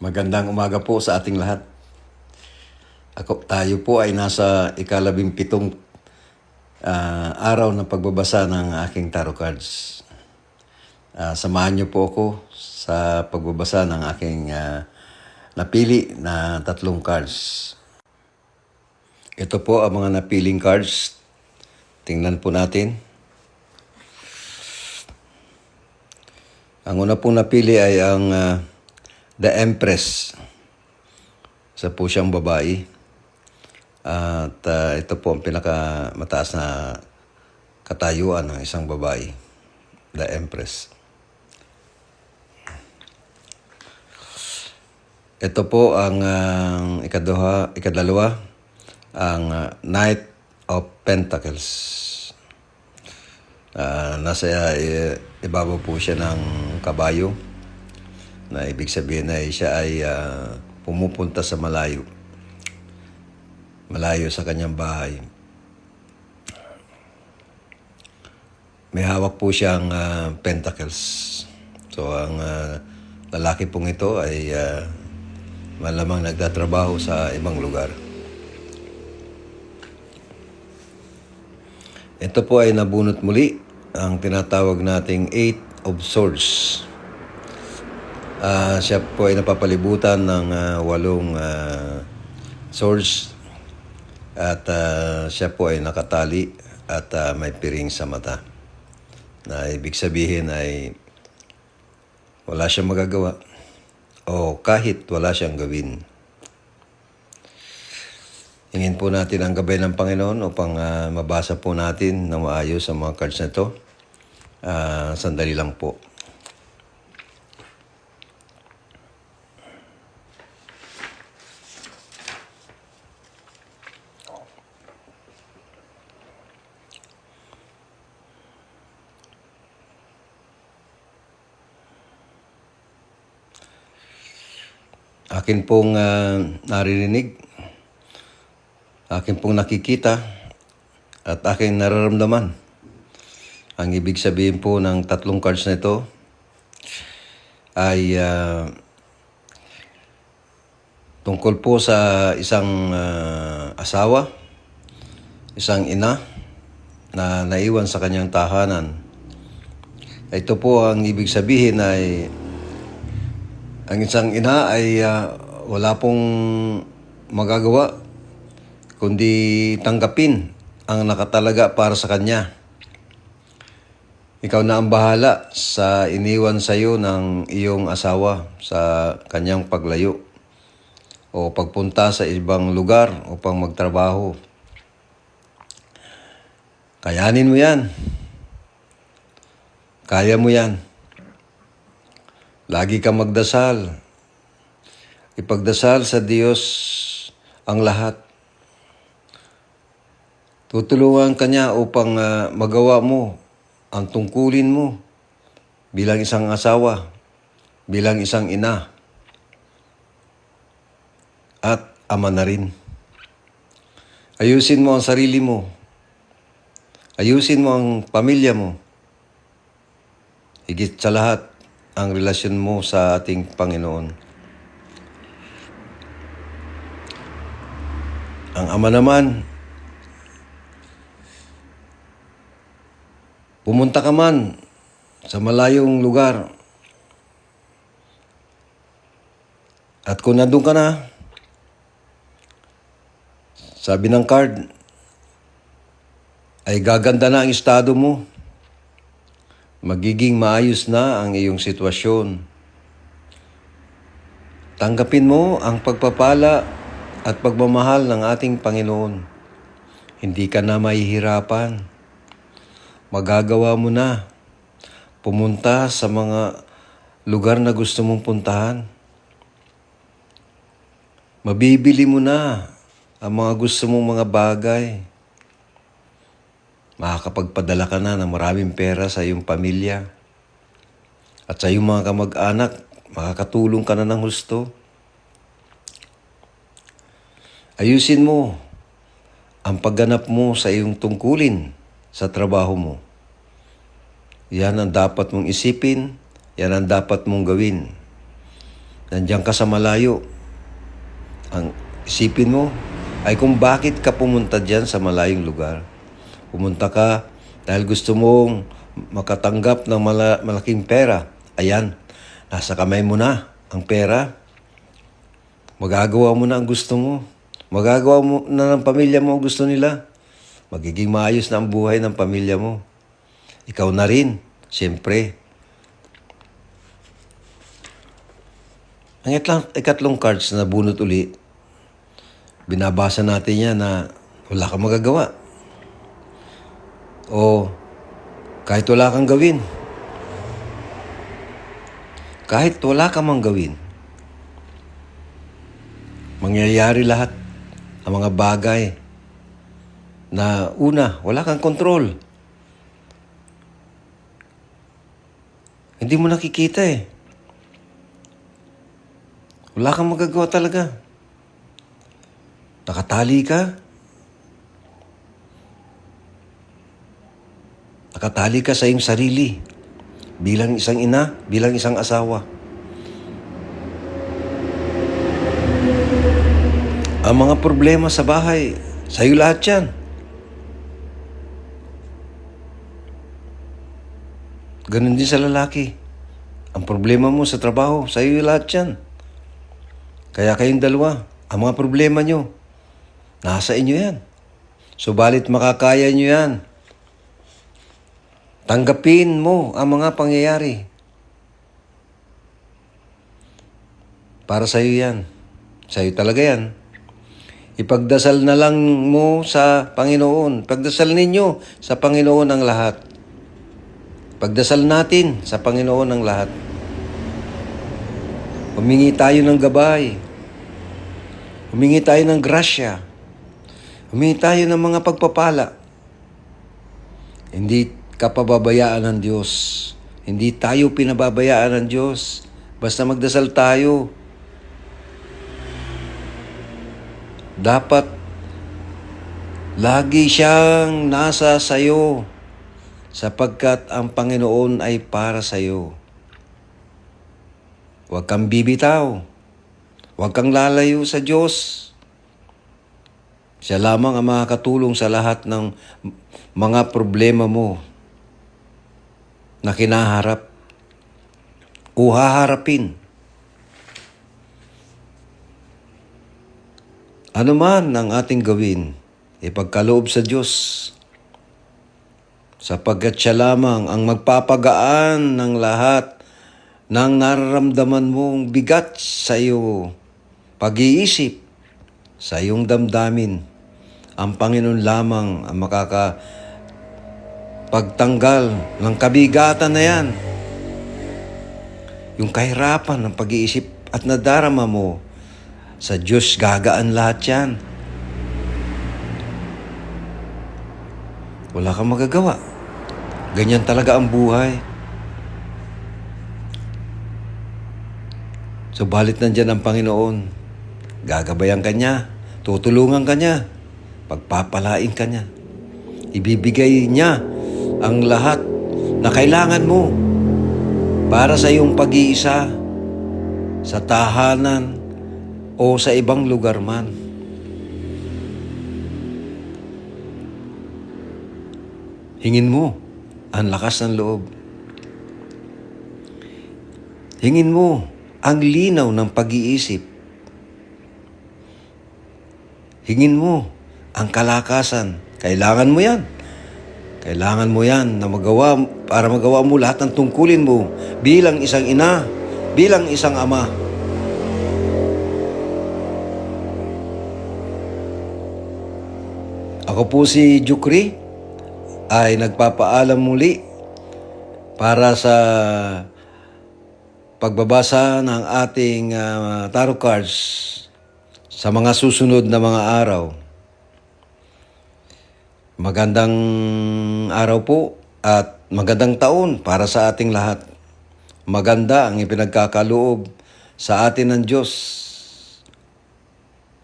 Magandang umaga po sa ating lahat. Tayo po ay nasa ika-17 araw ng pagbabasa ng aking tarot cards. Samahan niyo po ako sa pagbabasa ng aking napili na 3 cards. Ito po ang mga napiling cards. Tingnan po natin. Ang una pong napili ay ang The Empress. Isa po siyang babae. At ito po ang pinakamataas na katayuan ng isang babae. The Empress. Ito po ang ikadalawa, ang Knight of Pentacles. Nasa ibabaw po siya ng kabayo, na ibig sabihin ay siya ay pumupunta sa malayo sa kanyang bahay. May hawak po siyang pentacles. So ang lalaki pong ito ay malamang nagtatrabaho sa ibang lugar. Ito po ay nabunot muli ang tinatawag nating 8 of Swords. Siya po ay napapalibutan ng 8 swords at siya po ay nakatali at may piring sa mata. Na ibig sabihin ay wala siyang magagawa o kahit wala siyang gawin. Hingin po natin ang gabay ng Panginoon upang mabasa po natin na maayos ang mga cards na ito. Sandali lang po. Akin pong naririnig, akin pong nakikita, at aking nararamdaman. Ang ibig sabihin po ng 3 cards na ito ay tungkol po sa isang asawa, isang ina na naiwan sa kanyang tahanan. Ito po ang ibig sabihin ay ang isang ina ay wala pong magagawa kundi tanggapin ang nakatalaga para sa kanya. Ikaw na ang bahala sa iniwan sa iyo ng iyong asawa sa kanyang paglayo o pagpunta sa ibang lugar upang magtrabaho. Kayanin mo yan. Kaya mo yan. Lagi kang magdasal. Ipagdasal sa Diyos ang lahat. Tutulungan ka niya upang magawa mo ang tungkulin mo bilang isang asawa, bilang isang ina, at ama na rin. Ayusin mo ang sarili mo. Ayusin mo ang pamilya mo. Higit sa lahat, ang relasyon mo sa ating Panginoon. Ang Ama naman, pumunta ka man sa malayong lugar at kung nandun ka na, sabi ng card, ay gaganda na ang estado mo. Magiging maayos na ang iyong sitwasyon. Tanggapin mo ang pagpapala at pagmamahal ng ating Panginoon. Hindi ka na mahihirapan. Magagawa mo na. Pumunta sa mga lugar na gusto mong puntahan. Mabibili mo na ang mga gusto mong mga bagay. Makakapagpadala ka na ng maraming pera sa iyong pamilya. At sa iyong mga kamag-anak, makakatulong ka na ng husto. Ayusin mo ang pagganap mo sa iyong tungkulin sa trabaho mo. Yan ang dapat mong isipin, yan ang dapat mong gawin. nandiyan ka sa malayo. Ang isipin mo ay kung bakit ka pumunta dyan sa malayong lugar. Pumunta ka dahil gusto mong makatanggap ng malaking pera. Ayan, nasa kamay mo na ang pera. Magagawa mo na ang gusto mo. Magagawa mo na ng pamilya mo ang gusto nila. Magiging maayos na ang buhay ng pamilya mo. Ikaw na rin, siyempre. Ang ikatlong cards na bunot uli, binabasa natin yan na wala kang magagawa. O kahit wala kang gawin. Kahit wala kang mang gawin. Mangyayari lahat ang mga bagay na una, wala kang kontrol. Hindi mo nakikita eh. Wala kang magagawa talaga. Nakatali ka. Nakatali ka sa iyong sarili. Bilang isang ina, bilang isang asawa. Ang mga problema sa bahay, sa'yo lahat yan. Ganun din sa lalaki. Ang problema mo sa trabaho, sa'yo lahat yan. Kaya kayong dalawa, ang mga problema nyo, nasa inyo yan. Subalit makakaya nyo yan. Tanggapin mo ang mga pangyayari. Para sa'yo yan. Sa'yo talaga yan. Ipagdasal na lang mo sa Panginoon. Pagdasal ninyo sa Panginoon ang lahat. Pagdasal natin sa Panginoon ang lahat. Humingi tayo ng gabay. Humingi tayo ng grasya. Humingi tayo ng mga pagpapala. Hindi ka pababayaan ng Diyos. Hindi tayo pinababayaan ng Diyos. Basta magdasal tayo. Dapat lagi siyang nasa sayo sapagkat ang Panginoon ay para sayo. Huwag kang bibitaw. Huwag kang lalayo sa Diyos. Siya lamang ang makakatulong sa lahat ng mga problema mo na kinaharap o haharapin. Ano man ang ating gawin, ipagkaloob sa Diyos. Sapagkat siya lamang ang magpapagaan ng lahat ng nararamdaman mong bigat sa iyo, pag-iisip sa iyong damdamin. Ang Panginoon lamang ang makakapagtanggal ng kabigatan na yan. Yung kahirapan ng pag-iisip at nadarama mo, sa Diyos gagaan lahat yan. Wala kang magagawa. Ganyan talaga ang buhay. Subalit nandyan ang Panginoon. Gagabayan ka niya. Tutulungan ka niya. Pagpapalain ka niya. Ibibigay niya ang lahat na kailangan mo para sa iyong pag-iisa sa tahanan o sa ibang lugar man. Hingin mo ang lakas ng loob. Hingin mo ang linaw ng pag-iisip. Hingin mo ang kalakasan. Kailangan mo yan. Kailangan mo yan na para magawa mo lahat ng tungkulin mo bilang isang ina, bilang isang ama. Ako po si Jukri ay nagpapaalam muli para sa pagbabasa ng ating tarot cards sa mga susunod na mga araw. Magandang araw po at magandang taon para sa ating lahat. Maganda ang ipinagkakaloob sa atin ng Diyos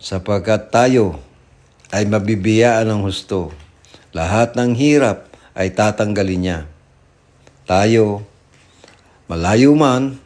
sapagkat tayo ay mabibiyaan ng husto. Lahat ng hirap ay tatanggalin niya. Tayo, malayo man